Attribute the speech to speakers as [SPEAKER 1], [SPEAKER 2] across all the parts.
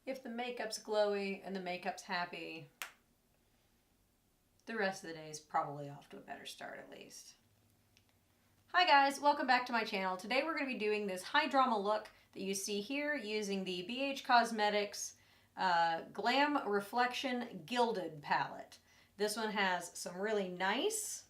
[SPEAKER 1] If the makeup's glowy and the makeup's happy, the rest of the day is probably off to a better start at least. Hi guys, welcome back to my channel. Today we're going to be doing this high drama look that you see here using the BH Cosmetics Glam Reflection Gilded palette. This one has some really nice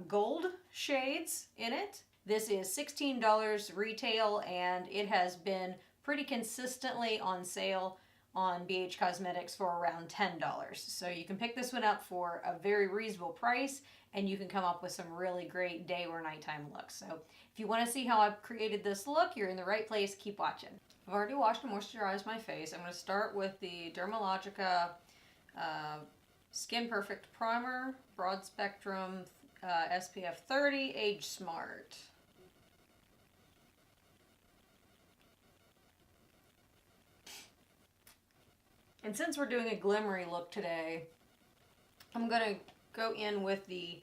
[SPEAKER 1] gold shades in it. This is $16 retail and it has been pretty consistently on sale on BH Cosmetics for around $10. So you can pick this one up for a very reasonable price and you can come up with some really great day or nighttime looks. So if you want to see how I've created this look, you're in the right place. Keep watching. I've already washed and moisturized my face. I'm going to start with the DERMALOGICA Skin Perfect Primer, Broad Spectrum, SPF 30, Age Smart. And since we're doing a glimmery look today, I'm going to go in with the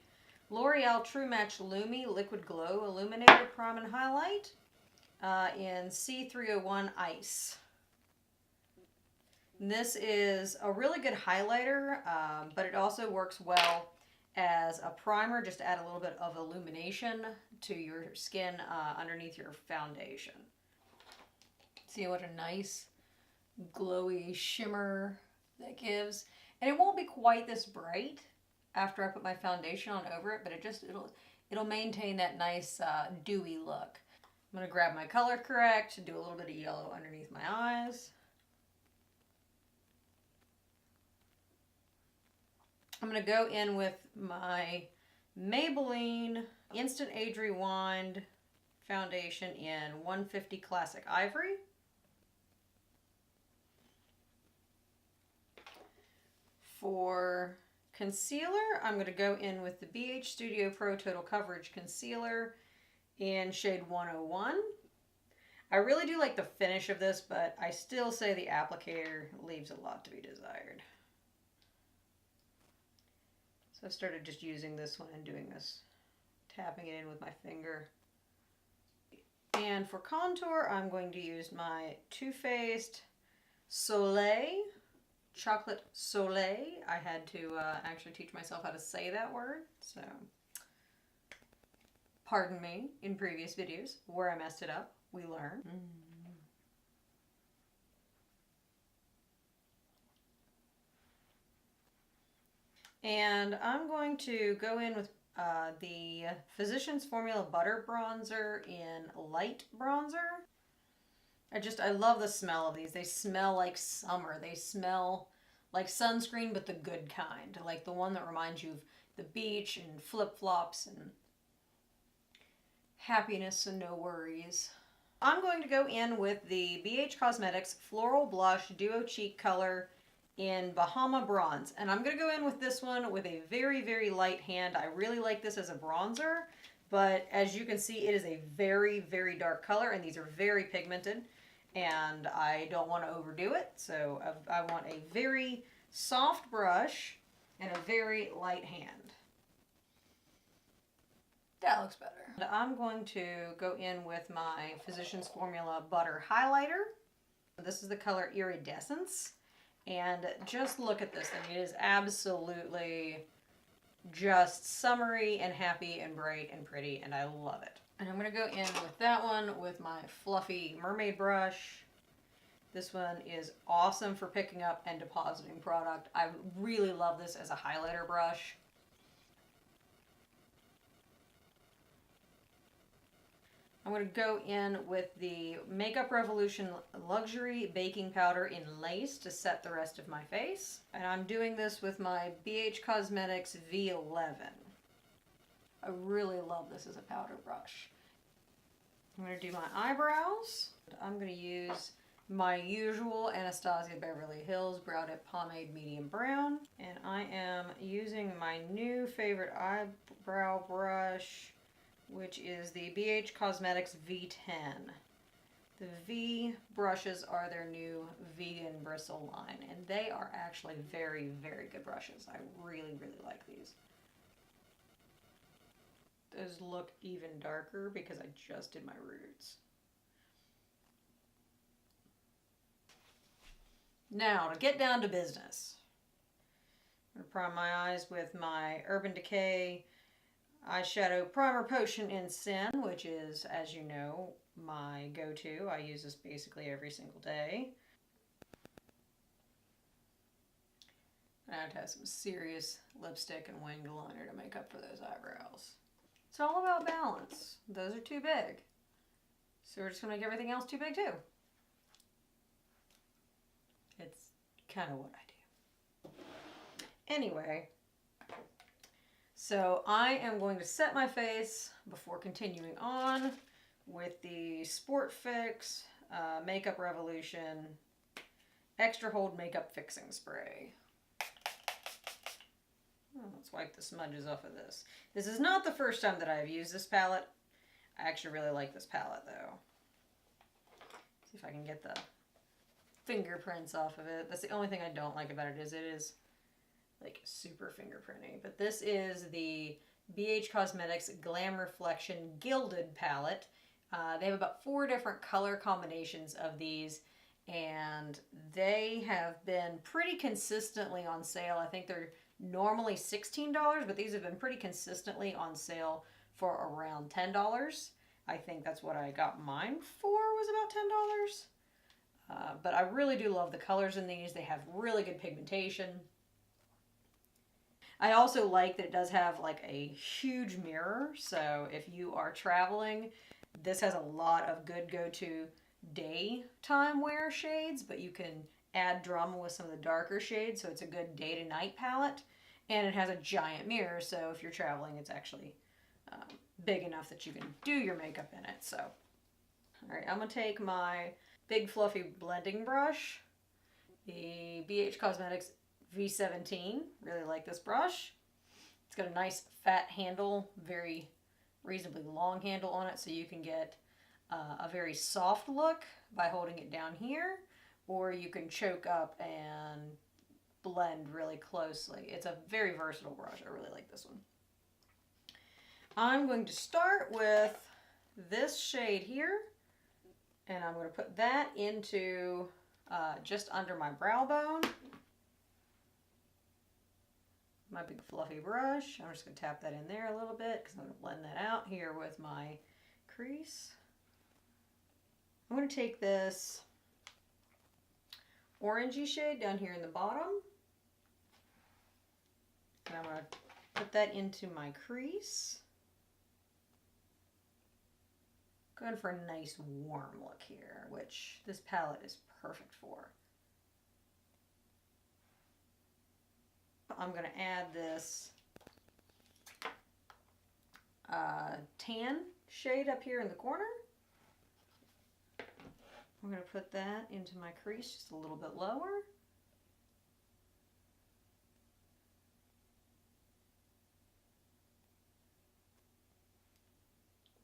[SPEAKER 1] L'Oreal True Match Lumi Liquid Glow Illuminator Prime and Highlight in C301 Ice. And this is a really good highlighter, but it also works well as a primer, just to add a little bit of illumination to your skin underneath your foundation. See what a nice glowy shimmer that gives, and it won't be quite this bright after I put my foundation on over it, but it'll maintain that nice dewy look. I'm gonna grab my color correct, do a little bit of yellow underneath my eyes. I'm gonna go in with my Maybelline Instant Age Rewind foundation in 150 Classic Ivory. For concealer, I'm going to go in with the BH Studio Pro Total Coverage Concealer in shade 101. I really do like the finish of this, but I still say the applicator leaves a lot to be desired. So I started just using this one and doing this, tapping it in with my finger. And for contour, I'm going to use my Too Faced Soleil. Chocolate Soleil. I had to actually teach myself how to say that word, so pardon me in previous videos where I messed it up. We learn. And I'm going to go in with the Physicians Formula Butter Bronzer in Light Bronzer. I love the smell of these. They smell like summer. They smell like sunscreen, but the good kind. Like the one that reminds you of the beach and flip-flops and happiness and no worries. I'm going to go in with the BH Cosmetics Floral Blush Duo Cheek Color in Bahama Bronze. And I'm going to go in with this one with a very, very light hand. I really like this as a bronzer, but as you can see, it is a very, very dark color, and these are very pigmented. And I don't want to overdo it, so I want a very soft brush and a very light hand. That looks better. And I'm going to go in with my Physicians Formula Butter Highlighter. This is the color Iridescence, and just look at this thing. It is absolutely just summery and happy and bright and pretty, and I love it. And I'm going to go in with that one with my fluffy mermaid brush. This one is awesome for picking up and depositing product. I really love this as a highlighter brush. I'm going to go in with the Makeup Revolution Luxury Baking Powder in Lace to set the rest of my face. And I'm doing this with my BH Cosmetics V11. I really love this as a powder brush. I'm going to do my eyebrows. I'm going to use my usual Anastasia Beverly Hills Browdip Pomade Medium Brown. And I am using my new favorite eyebrow brush, which is the BH Cosmetics V10. The V brushes are their new vegan bristle line, and they are actually very, very good brushes. I really, really like these. Those look even darker because I just did my roots. Now, to get down to business, I'm going to prime my eyes with my Urban Decay Eyeshadow Primer Potion in Sin, which is, as you know, my go-to. I use this basically every single day. I have to have some serious lipstick and wing liner to make up for those eyebrows. It's all about balance. Those are too big. So we're just going to make everything else too big too. It's kind of what I do. Anyway, so I am going to set my face before continuing on with the Sport Fix Makeup Revolution Extra Hold Makeup Fixing Spray. Let's wipe the smudges off of this. This is not the first time that I've used this palette. I actually really like this palette though. See if I can get the fingerprints off of it. That's the only thing I don't like about it is like super fingerprinty. But this is the BH Cosmetics Glam Reflection Gilded palette. They have about 4 different color combinations of these, and they have been pretty consistently on sale. I think they're normally $16, but these have been pretty consistently on sale for around $10. I think that's what I got mine for, was about $10. But I really do love the colors in these. They have really good pigmentation. I also like that it does have like a huge mirror, so if you are traveling, this has a lot of good go-to daytime wear shades, but you can add drama with some of the darker shades, so it's a good day to night palette. And it has a giant mirror, so if you're traveling, it's actually big enough that you can do your makeup in it. So, all right, I'm gonna take my big fluffy blending brush, the BH Cosmetics V17. Really like this brush. It's got a nice fat handle, very reasonably long handle on it, so you can get a very soft look by holding it down here, or you can choke up and blend really closely. It's a very versatile brush. I really like this one. I'm going to start with this shade here, and I'm going to put that into just under my brow bone. My big fluffy brush. I'm just going to tap that in there a little bit because I'm going to blend that out here with my crease. I'm going to take this orangey shade down here in the bottom, and I'm going to put that into my crease. Going for a nice warm look here, which this palette is perfect for. I'm going to add this tan shade up here in the corner. I'm going to put that into my crease just a little bit lower.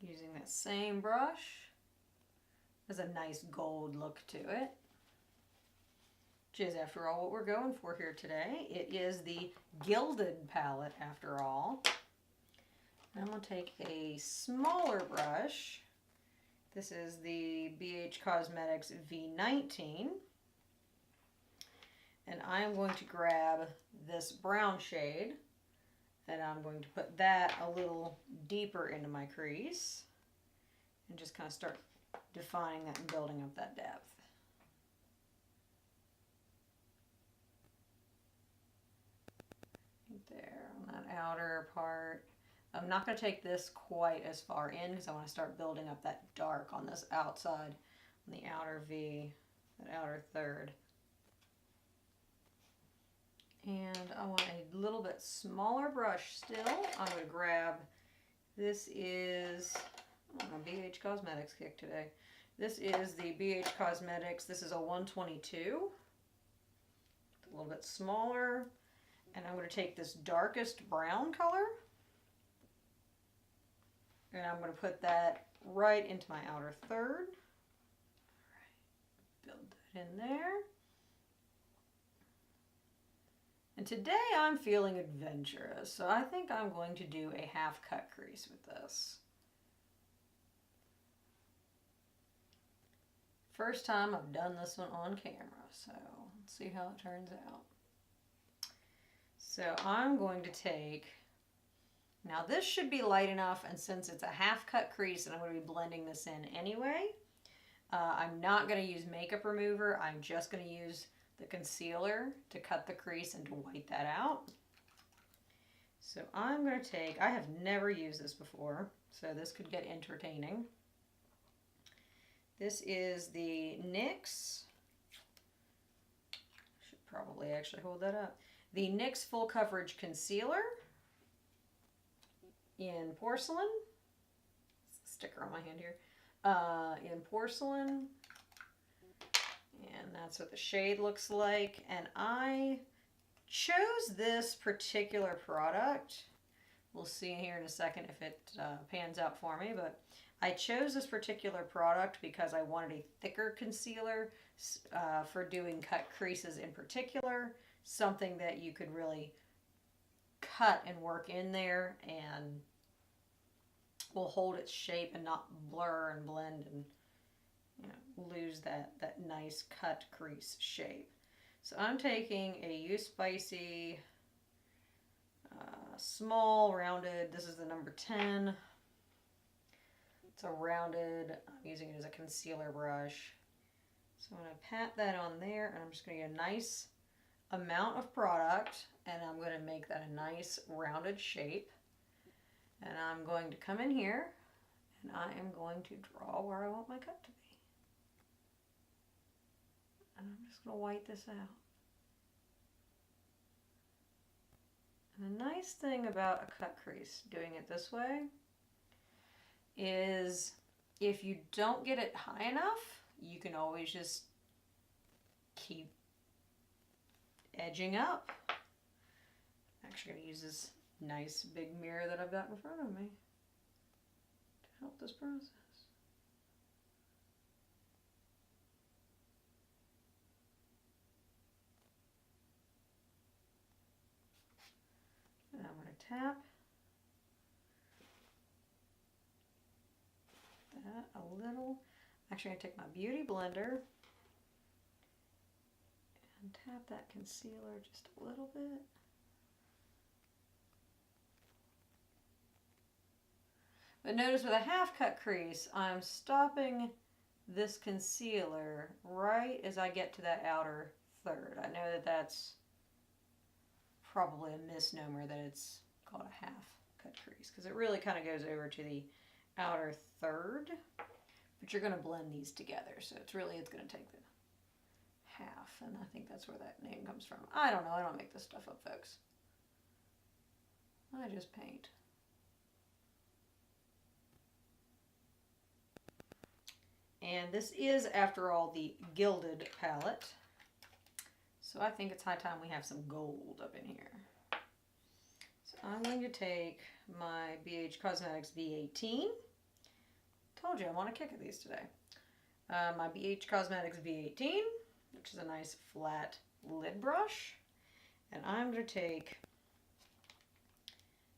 [SPEAKER 1] Using that same brush. There's a nice gold look to it, which is, after all, what we're going for here today. It is the Gilded palette, after all. I'm going to take a smaller brush. This is the BH Cosmetics V19. And I'm going to grab this brown shade, and I'm going to put that a little deeper into my crease and just kind of start defining that and building up that depth. Right there on that outer part. I'm not going to take this quite as far in because I want to start building up that dark on this outside, on the outer V, that outer third. And I want a little bit smaller brush still. I'm going to grab, this is, I'm on a BH Cosmetics kick today. This is the BH Cosmetics, this is a 122. A little bit smaller. And I'm going to take this darkest brown color, and I'm going to put that right into my outer third. All right, build that in there. And today I'm feeling adventurous, so I think I'm going to do a half cut crease with this. First time I've done this one on camera, so let's see how it turns out. So I'm going to take, now this should be light enough, and since it's a half cut crease and I'm going to be blending this in anyway, I'm not going to use makeup remover. I'm just going to use the concealer to cut the crease and to white that out. So I'm going to take, I have never used this before, so this could get entertaining. This is the NYX, should probably actually hold that up, the NYX Full Coverage Concealer in Porcelain. Sticker on my hand here. In Porcelain, and that's what the shade looks like. And I chose this particular product. We'll see here in a second if it pans out for me, but I chose this particular product because I wanted a thicker concealer for doing cut creases in particular, something that you could really cut and work in there and will hold its shape and not blur and blend and, you know, lose that nice cut crease shape. So I'm taking a You Spicy small rounded, this is the number 10. It's a rounded, I'm using it as a concealer brush. So I'm going to pat that on there, and I'm just going to get a nice amount of product, and I'm going to make that a nice rounded shape. And I'm going to come in here, and I am going to draw where I want my cut to be. And I'm just going to white this out. And the nice thing about a cut crease, doing it this way, is if you don't get it high enough, you can always just keep edging up. I'm actually going to use this nice big mirror that I've got in front of me to help this process. And I'm going to tap that a little. Actually, I'm going to take my Beauty Blender and tap that concealer just a little bit. But notice with a half cut crease, I'm stopping this concealer right as I get to that outer third. I know that that's probably a misnomer that it's called a half cut crease, because it really kind of goes over to the outer third. But you're going to blend these together, so it's going to take the half, and I think that's where that name comes from. I don't know, I don't make this stuff up, folks. I just paint. And this is, after all, the Gilded palette. So I think it's high time we have some gold up in here. So I'm going to take my BH Cosmetics V18. Told you I want a kick of these today. My BH Cosmetics V18, which is a nice flat lid brush. And I'm going to take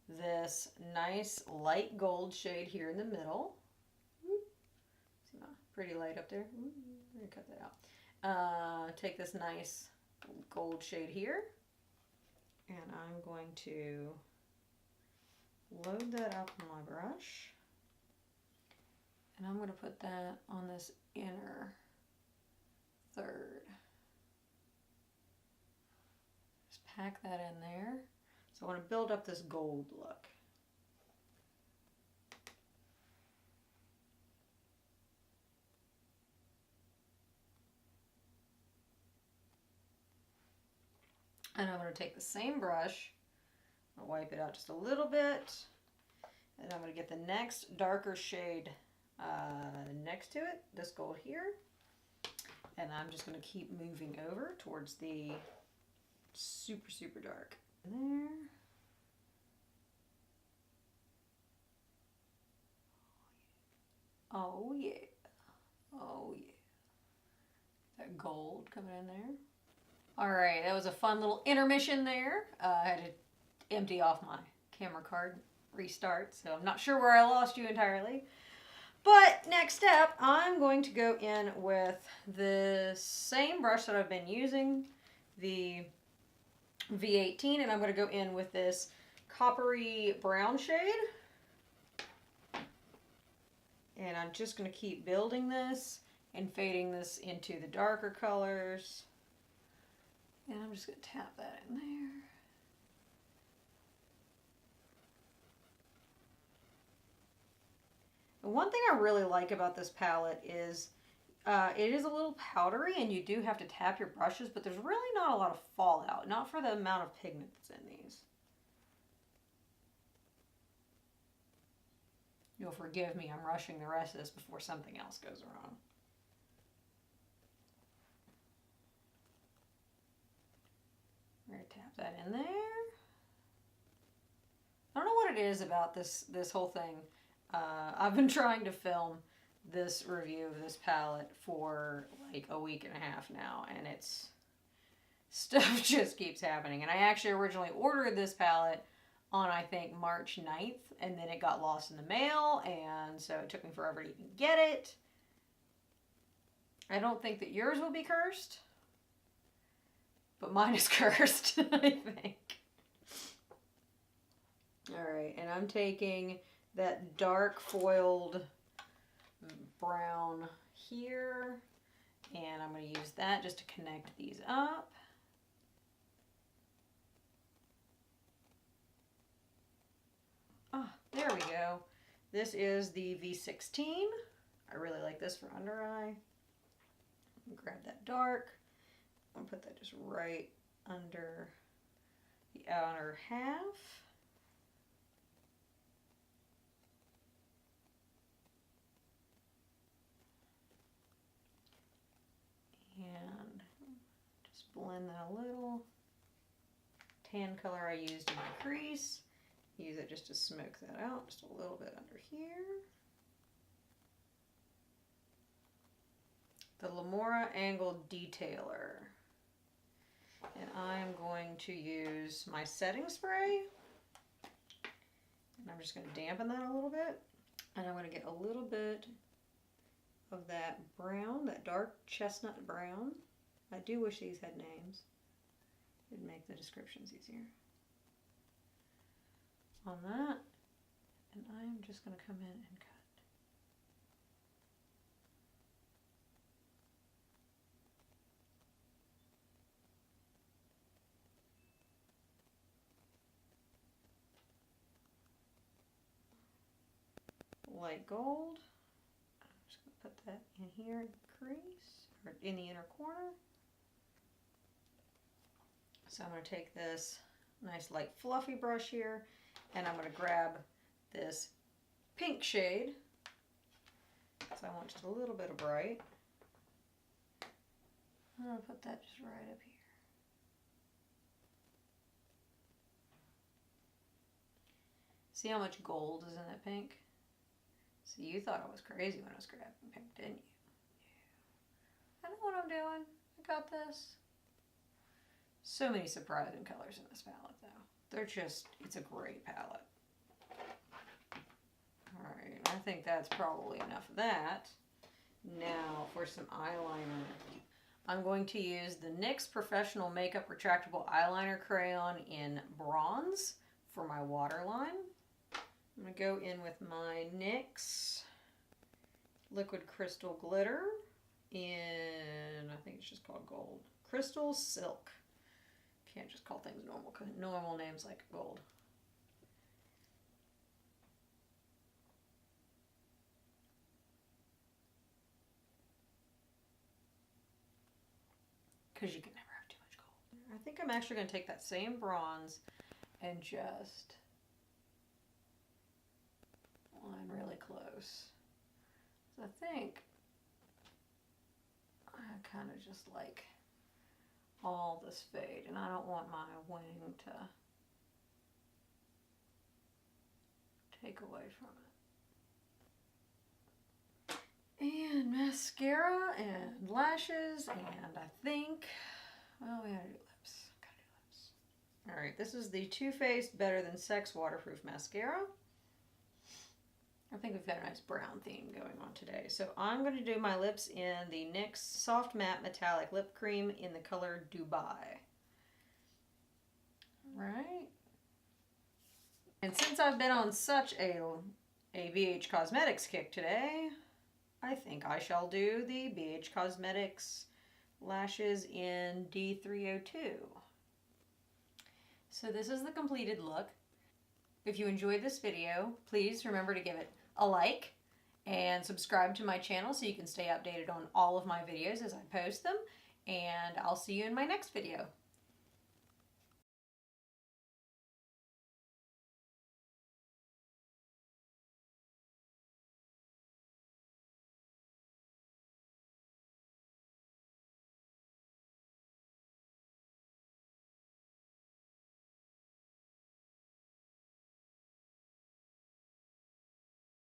[SPEAKER 1] this nice light gold shade here in the middle. See my pretty light up there? Let me cut that out. Take this nice gold shade here, and I'm going to load that up on my brush, and I'm going to put that on this inner third. Just pack that in there. So I want to build up this gold look. And I'm going to take the same brush, I'll wipe it out just a little bit, and I'm going to get the next darker shade next to it, this gold here, and I'm just going to keep moving over towards the super, super dark. There. Oh yeah. Oh yeah. That gold coming in there. Alright, that was a fun little intermission there. I had to empty off my camera card, restart, so I'm not sure where I lost you entirely. But next step, I'm going to go in with the same brush that I've been using, the V18, and I'm going to go in with this coppery brown shade. And I'm just going to keep building this and fading this into the darker colors. And I'm just going to tap that in there. And one thing I really like about this palette is it is a little powdery and you do have to tap your brushes, but there's really not a lot of fallout, not for the amount of pigment that's in these. You'll forgive me, I'm rushing the rest of this before something else goes wrong. I'm going to tap that in there. I don't know what it is about this whole thing. I've been trying to film this review of this palette for like a week and a half now, and stuff just keeps happening. And I actually originally ordered this palette on, I think, March 9th, and then it got lost in the mail, and so it took me forever to even get it. I don't think that yours will be cursed, but mine is cursed, I think. Alright, and I'm taking that dark foiled brown here, and I'm going to use that just to connect these up. Ah, there we go. This is the V16. I really like this for under eye. Grab that dark. I'm going to put that just right under the outer half. And just blend that a little. Tan color I used in my crease. Use it just to smoke that out, just a little bit under here. The Lamora Angled Detailer. And I'm going to use my setting spray. And I'm just going to dampen that a little bit. And I'm going to get a little bit of that brown, that dark chestnut brown. I do wish these had names. It'd make the descriptions easier. On that, and I'm just going to come in and cut. Light gold. I'm just going to put that in here in the crease, or in the inner corner. So I'm going to take this nice light fluffy brush here, and I'm going to grab this pink shade, so I want just a little bit of bright. I'm going to put that just right up here. See how much gold is in that pink? See, you thought I was crazy when I was grabbing pink, didn't you? Yeah. I know what I'm doing. I got this. So many surprising colors in this palette, though. They're just, it's a great palette. Alright, I think that's probably enough of that. Now for some eyeliner. I'm going to use the NYX Professional Makeup Retractable Eyeliner Crayon in Bronze for my waterline. I'm going to go in with my NYX Liquid Crystal Glitter in, I think it's just called Gold. Crystal Silk. Can't just call things normal names like gold. Because you can never have too much gold. I think I'm actually going to take that same bronze and just line really close. So I think I kind of just like all this fade, and I don't want my wing to take away from it. And mascara and lashes, and I think, well, we gotta do lips. Alright, this is the Too Faced Better Than Sex Waterproof Mascara. I think we've got a nice brown theme going on today. So I'm going to do my lips in the NYX Soft Matte Metallic Lip Cream in the color Dubai. Right. And since I've been on such a BH Cosmetics kick today, I think I shall do the BH Cosmetics lashes in D302. So this is the completed look. If you enjoyed this video, please remember to give it a like and subscribe to my channel so you can stay updated on all of my videos as I post them. And I'll see you in my next video.